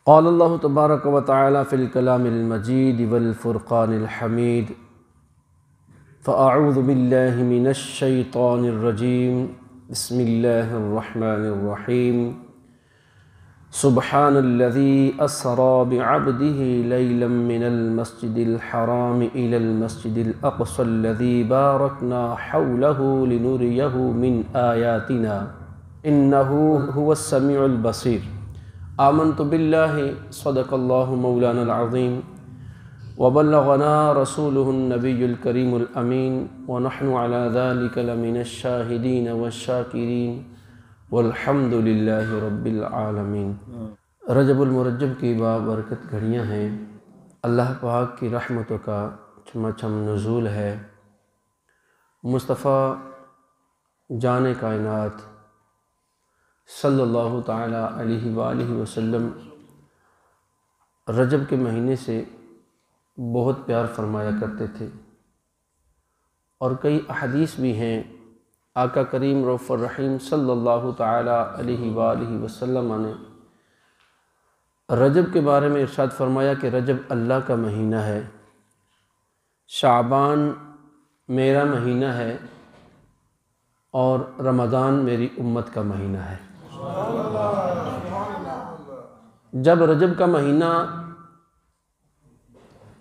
قال اللہ تبارک و تعالی فی الکلام المجید والفرقان الحمید فاعوذ باللہ من الشیطان الرجیم بسم اللہ الرحمن الرحیم سبحان الذی اسری بعبده لیلا من المسجد الحرام الى المسجد الاقصى الذی بارکنا حوله لنریہ من آیاتنا انہ هو السمیع البصیر آمنت باللہ صدق اللہ مولانا العظیم وبلغنا رسوله النبی الکریم الامین ونحن على ذلك لمن الشاہدین والشاکرین والحمد للہ رب العالمین۔ رجب المرجب کی بابرکت گھڑیاں ہیں، اللہ پاک کی رحمتوں کا چھم نزول ہے۔ مصطفیٰ جان کائنات صلی اللہ تعالیٰ علیہ وآلہ وسلم رجب کے مہینے سے بہت پیار فرمایا کرتے تھے، اور کئی احادیث بھی ہیں۔ آقا کریم رؤوف الرحیم صلی اللہ تعالیٰ علیہ وآلہ وسلم نے رجب کے بارے میں ارشاد فرمایا کہ رجب اللہ کا مہینہ ہے، شعبان میرا مہینہ ہے، اور رمضان میری امت کا مہینہ ہے۔ جب رجب کا مہینہ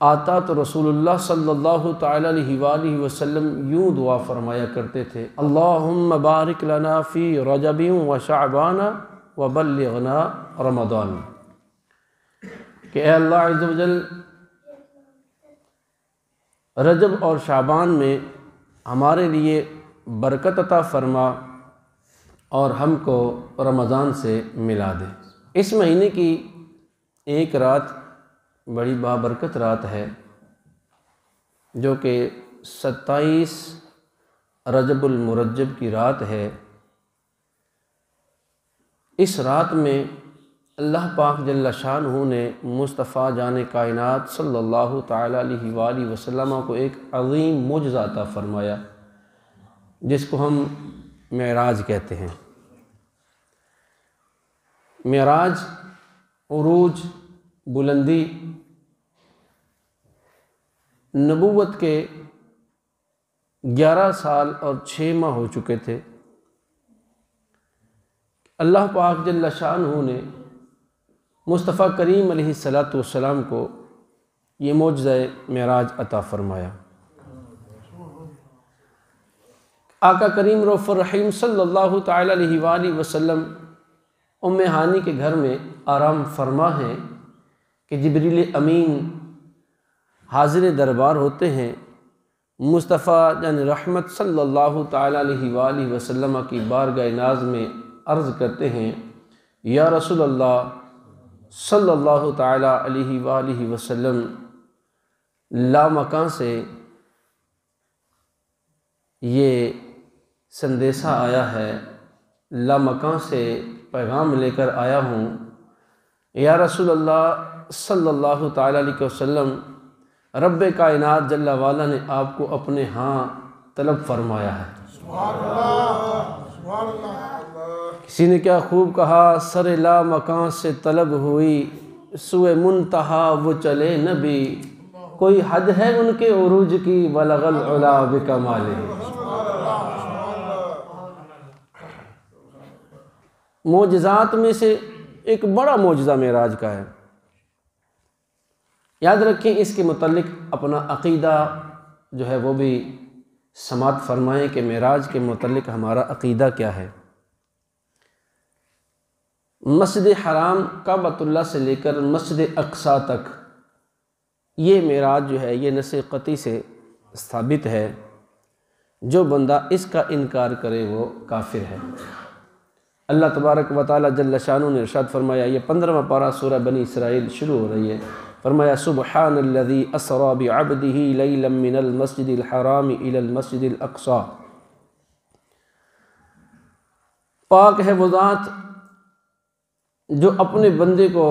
آتا تو رسول اللہ صلی اللہ تعالیٰ علیہ وآلہ وسلم یوں دعا فرمایا کرتے تھے، اللہم بارک لنا فی رجب و شعبان وبلغنا رمضان، کہ اے اللہ عز و جل رجب اور شعبان میں ہمارے لیے برکت عطا فرما اور ہم کو رمضان سے ملا دے۔ اس مہینے کی ایک رات بڑی بابرکت رات ہے، جو کہ 27 رجب المرجب کی رات ہے۔ اس رات میں اللہ پاک جل شانہ نے مصطفیٰ جان کائنات صلی اللہ تعالیٰ علیہ وآلہ وسلم کو ایک عظیم معجزہ عطا فرمایا، جس کو ہم معراج کہتے ہیں۔ معراج عروج، بلندی، نبوت کے 11 سال اور 6 ماہ ہو چکے تھے۔ اللہ پاک جل شانہ نے مصطفیٰ کریم علیہ السلام کو یہ معجزہ معراج عطا فرمایا۔ آقا کریم رؤوف الرحیم صلی اللہ تعالیٰ علیہ وآلہ وسلم ام ہانی کے گھر میں آرام فرما ہیں کہ جبریل امین حاضر دربار ہوتے ہیں، مصطفیٰ جان رحمت صلی اللہ تعالیٰ علیہ وآلہ وسلم کی بارگاہ ناز میں عرض کرتے ہیں، یا رسول اللہ صلی اللہ تعالیٰ علیہ وآلہ وسلم، لامکاں سے یہ سندیسہ آیا ہے، لامکاں سے پیغام لے کر آیا ہوں، یا رسول اللہ صلی اللہ تعالیٰ علیہ وسلم، رب کائنات جل والا نے آپ کو اپنے ہاں طلب فرمایا ہے۔ کسی نے کیا خوب کہا، سر لامکاں سے طلب ہوئی، سوئے منتہا وہ چلے نبی، کوئی حد ہے ان کے عروج کی، بلغ العلا بکمالہ۔ معجزات میں سے ایک بڑا معجزہ معراج کا ہے۔ یاد رکھیں، اس کے متعلق اپنا عقیدہ جو ہے وہ بھی سماعت فرمائیں کہ معراج کے متعلق ہمارا عقیدہ کیا ہے۔ مسجد حرام کعبۃ اللہ سے لے کر مسجد اقصیٰ تک یہ معراج جو ہے یہ نص قطعی سے ثابت ہے۔ جو بندہ اس کا انکار کرے وہ کافر ہے۔ اللہ تبارک و تعالیٰ جل شانہ نے ارشاد فرمایا، یہ 15واں پارہ سورہ بنی اسرائیل شروع ہو رہی ہے، فرمایا سبحان الذی اسری بعبدہ لیلا من المسجد الحرام الی المسجد الاقصی، پاک ہے وہ ذات جو اپنے بندے کو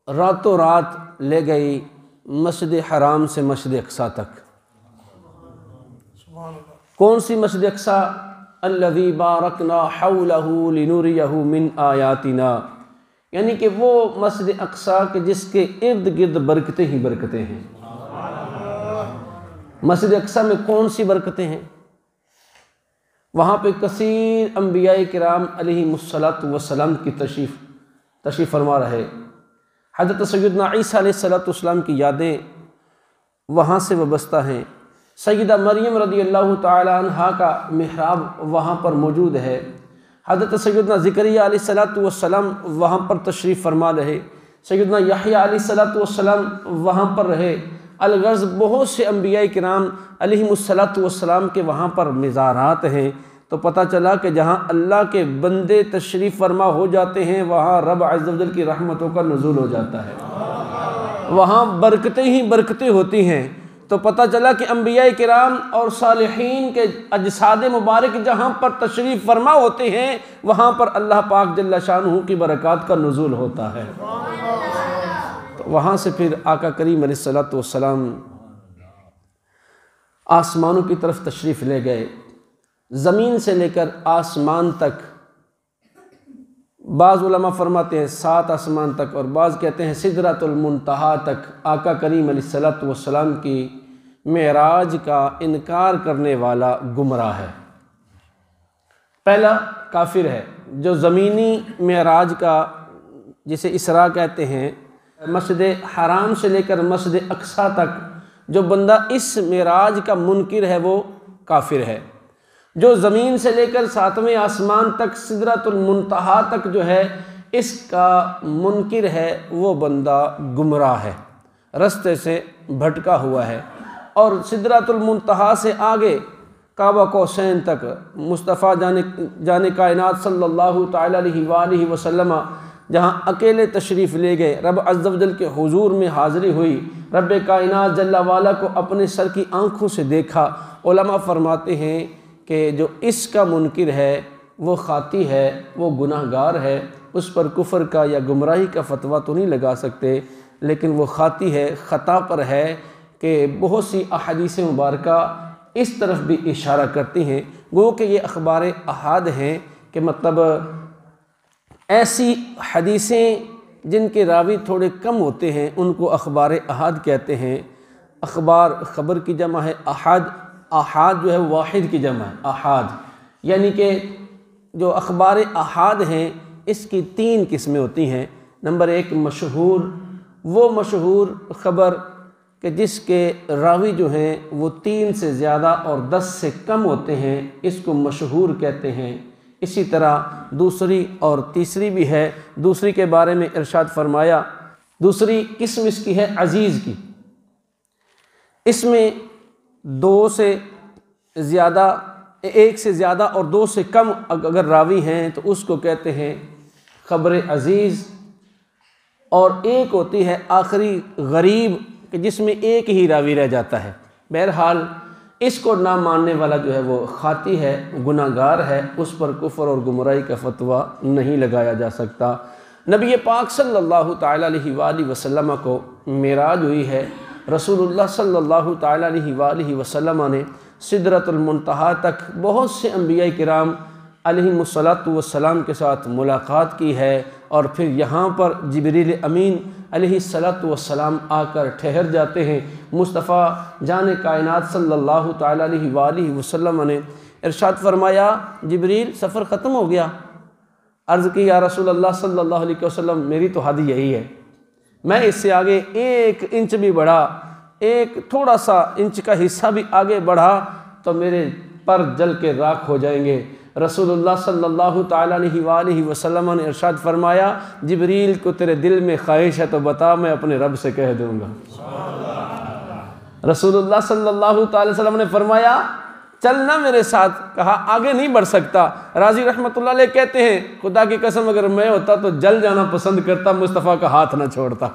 راتوں رات لے گئی مسجد حرام سے مسجد اقصیٰ تک۔ کون سی مسجد اقصیٰ؟ الذی بارکنا حولہ لنریہ من آیاتنا، یعنی کہ وہ مسجد اقصیٰ کہ جس کے ارد گرد برکتیں ہی برکتیں ہیں۔ مسجد اقصیٰ میں کون سی برکتیں ہیں؟ وہاں پہ کثیر انبیاء کرام علیہم السلام کی تشریف فرما رہے۔ حضرت سیدنا عیسیٰ علیہ السلام کی یادیں وہاں سے وابستہ ہیں۔ سیدہ مریم رضی اللہ تعالی عنہا کا محراب وہاں پر موجود ہے۔ حضرت سیدنا زکریا علیہ السلام وہاں پر تشریف فرما رہے۔ سیدنا یحییٰ علیہ السلام وہاں پر رہے۔ الغرض بہت سے انبیاء کرام علیہم السلام کے وہاں پر مزارات ہیں۔ تو پتہ چلا کہ جہاں اللہ کے بندے تشریف فرما ہو جاتے ہیں وہاں رب عز و جل کی رحمتوں کا نزول ہو جاتا ہے، وہاں برکتیں ہی برکتیں ہوتی ہیں۔ تو پتہ چلا کہ انبیاء کرام اور صالحین کے اجساد مبارک جہاں پر تشریف فرما ہوتے ہیں وہاں پر اللہ پاک جل شانہ کی برکات کا نزول ہوتا ہے۔ تو وہاں سے پھر آقا کریم علیہ السلام آسمانوں کی طرف تشریف لے گئے، زمین سے لے کر آسمان تک۔ بعض علماء فرماتے ہیں 7 آسمان تک، اور بعض کہتے ہیں سدرۃ المنتہا تک۔ آقا کریم علیہ السلام کی معراج کا انکار کرنے والا گمراہ ہے۔ پہلا کافر ہے جو زمینی معراج کا، جسے اسراء کہتے ہیں، مسجد حرام سے لے کر مسجد اقصیٰ تک جو بندہ اس معراج کا منکر ہے وہ کافر ہے۔ جو زمین سے لے کر 7ویں آسمان تک سدرۃ المنتہا تک جو ہے اس کا منکر ہے وہ بندہ گمراہ ہے، رستے سے بھٹکا ہوا ہے۔ اور سدرۃ المنتہا سے آگے کعبہ قوسین تک مصطفیٰ جان کائنات صلی اللہ تعالی علیہ وآلہ وسلم جہاں اکیلے تشریف لے گئے، رب عز و جل کے حضور میں حاضری ہوئی، رب کائنات جل والا کو اپنے سر کی آنکھوں سے دیکھا۔ علماء فرماتے ہیں کہ جو اس کا منکر ہے وہ خاطی ہے، وہ گناہ گار ہے، اس پر کفر کا یا گمراہی کا فتویٰ تو نہیں لگا سکتے، لیکن وہ خاطی ہے، خطا پر ہے کہ بہت سی احادیث مبارکہ اس طرف بھی اشارہ کرتی ہیں۔ گو کہ یہ اخبار احاد ہیں کہ مطلب ایسی حدیثیں جن کے راوی تھوڑے کم ہوتے ہیں ان کو اخبار احاد کہتے ہیں۔ اخبار خبر کی جمع ہے، احاد جو ہے واحد کی جمع ہے، احاد، یعنی کہ جو اخبار احاد ہیں اس کی 3 قسمیں ہوتی ہیں۔ نمبر 1 مشہور، وہ مشہور خبر کہ جس کے راوی جو ہیں وہ 3 سے زیادہ اور 10 سے کم ہوتے ہیں، اس کو مشہور کہتے ہیں۔ اسی طرح دوسری اور تیسری بھی ہے۔ دوسری کے بارے میں ارشاد فرمایا، دوسری قسم اس کی ہے عزیز کی، اس میں 2 سے زیادہ، 1 سے زیادہ اور 2 سے کم اگر راوی ہیں تو اس کو کہتے ہیں خبر عزیز۔ اور ایک ہوتی ہے آخری غریب کہ جس میں 1 ہی راوی رہ جاتا ہے۔ بہرحال اس کو نہ ماننے والا جو ہے وہ خاطی ہے، گناہ گار ہے، اس پر کفر اور گمراہی کا فتویٰ نہیں لگایا جا سکتا۔ نبی پاک صلی اللہ تعالی علیہ وآلہ وسلم کو معراج ہوئی ہے۔ رسول اللہ صلی اللہ تعالی علیہ وآلہ وسلم نے سدرۃ المنتہا تک بہت سے انبیاء کرام علیہم السلام کے ساتھ ملاقات کی ہے، اور پھر یہاں پر جبریل امین علیہ السلام آ کر ٹھہر جاتے ہیں۔ مصطفیٰ جان کائنات صلی اللہ تعالی علیہ وآلہ وسلم نے ارشاد فرمایا، جبریل سفر ختم ہو گیا؟ عرض کی یا رسول اللہ صلی اللہ علیہ وسلم میری تو حد یہی ہے، میں اس سے آگے 1 انچ بھی بڑھا، 1 تھوڑا سا انچ کا حصہ بھی آگے بڑھا تو میرے پر جل کے راکھ ہو جائیں گے۔ رسول اللہ صلی اللہ تعالی علیہ وآلہ وسلم نے ارشاد فرمایا، جبریل کو تیرے دل میں خواہش ہے تو بتا، میں اپنے رب سے کہہ دوں گا۔ رسول اللہ صلی اللہ تعالی وسلم نے فرمایا چلنا میرے ساتھ، کہا آگے نہیں بڑھ سکتا۔ راضی رحمۃ اللہ علیہ کہتے ہیں خدا کی قسم اگر میں ہوتا تو جل جانا پسند کرتا، مصطفیٰ کا ہاتھ نہ چھوڑتا۔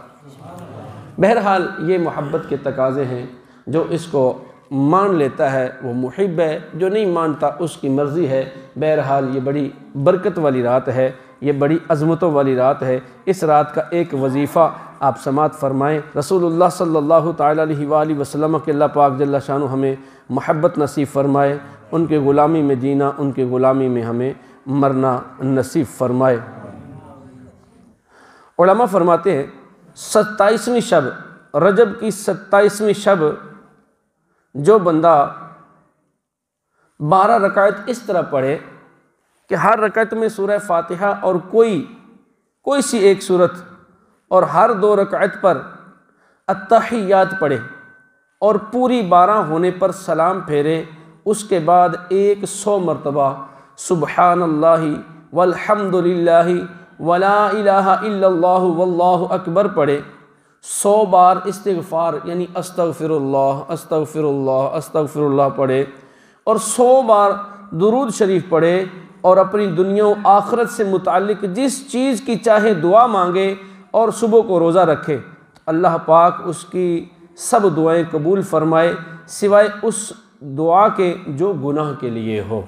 بہرحال یہ محبت کے تقاضے ہیں، جو اس کو مان لیتا ہے وہ محب ہے، جو نہیں مانتا اس کی مرضی ہے۔ بہرحال یہ بڑی برکت والی رات ہے، یہ بڑی عظمتوں والی رات ہے۔ اس رات کا ایک وظیفہ آپ سماعت فرمائیں۔ رسول اللہ صلی اللہ تعالی علیہ وآلہ وسلم کے اللہ پاک جل شانہ ہمیں محبت نصیب فرمائے، ان کے غلامی میں جینا، ان کے غلامی میں ہمیں مرنا نصیب فرمائے۔ علماء فرماتے ہیں 27ویں شب، رجب کی 27ویں شب جو بندہ 12 رکعت اس طرح پڑھے کہ ہر رکعت میں سورہ فاتحہ اور کوئی سی ایک سورت، اور ہر 2 رکعت پر التحیات پڑھے اور پوری 12 ہونے پر سلام پھیرے، اس کے بعد 100 مرتبہ سبحان اللہ والحمد للہ ولا الہ الا اللہ واللہ اکبر پڑھے، 100 بار استغفار یعنی استغفر اللہ استغفر اللہ استغفر اللہ پڑھے، اور 100 بار درود شریف پڑھے، اور اپنی دنیا و آخرت سے متعلق جس چیز کی چاہے دعا مانگے، اور صبح کو روزہ رکھے، اللہ پاک اس کی سب دعائیں قبول فرمائے سوائے اس دعا کے جو گناہ کے لیے ہو۔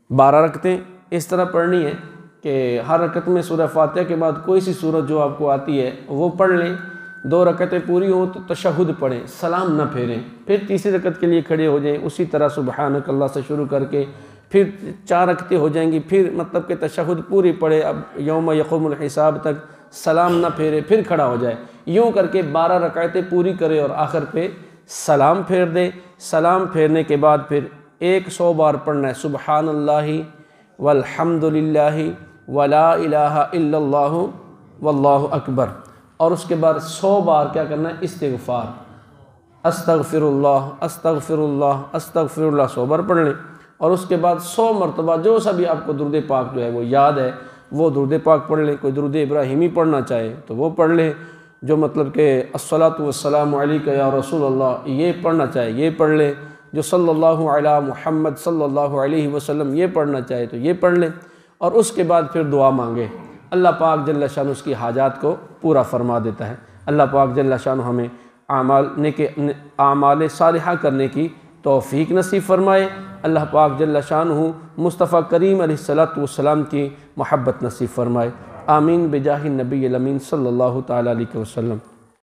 12 رکعتیں اس طرح پڑھنی ہے کہ ہر رکعت میں سورہ فاتحہ کے بعد کوئی سی سورت جو آپ کو آتی ہے وہ پڑھ لیں، 2 رکعتیں پوری ہوں تو تشہد پڑھیں، سلام نہ پھیریں، پھر تیسری رکعت کے لیے کھڑے ہو جائیں، اسی طرح سبحانک اللہ سے شروع کر کے پھر 4 رکعتیں ہو جائیں گی، پھر مطلب کہ تشہد پوری پڑھے، اب یوم یقوم الحساب تک سلام نہ پھیرے، پھر کھڑا ہو جائے، یوں کر کے 12 رکعتیں پوری کرے، اور آخر پہ سلام پھیر دے۔ سلام پھیرنے کے بعد پھر 100 بار پڑھنا ہے سبحان اللہ والحمد للہ ولا الہ الا اللہ واللہ اکبر، اور اس کے بعد 100 بار کیا کرنا ہے استغفار، استغفر اللہ استغفر اللہ استغفر اللہ 100 بار پڑھ لیں، اور اس کے بعد 100 مرتبہ جو سا بھی آپ کو درود پاک جو ہے وہ یاد ہے وہ درود پاک پڑھ لیں۔ کوئی درود ابراہیمی پڑھنا چاہے تو وہ پڑھ لیں، جو مطلب کہ الصلاۃ والسلام علیک یا رسول اللہ یہ پڑھنا چاہے یہ پڑھ لیں، جو صلی اللہ علی محمد صلی اللہ علیہ وسلم یہ پڑھنا چاہے تو یہ پڑھ لیں، اور اس کے بعد پھر دعا مانگے، اللہ پاک جل شانہ اس کی حاجات کو پورا فرما دیتا ہے۔ اللہ پاک جل شانہ ہمیں اعمال صالحہ کرنے کی توفیق نصیب فرمائے، اللہ پاک جل شانہ مصطفیٰ کریم علیہ السلام کی محبت نصیب فرمائے، آمین بجاہ النبی الامین صلی اللہ تعالیٰ علیہ وسلم۔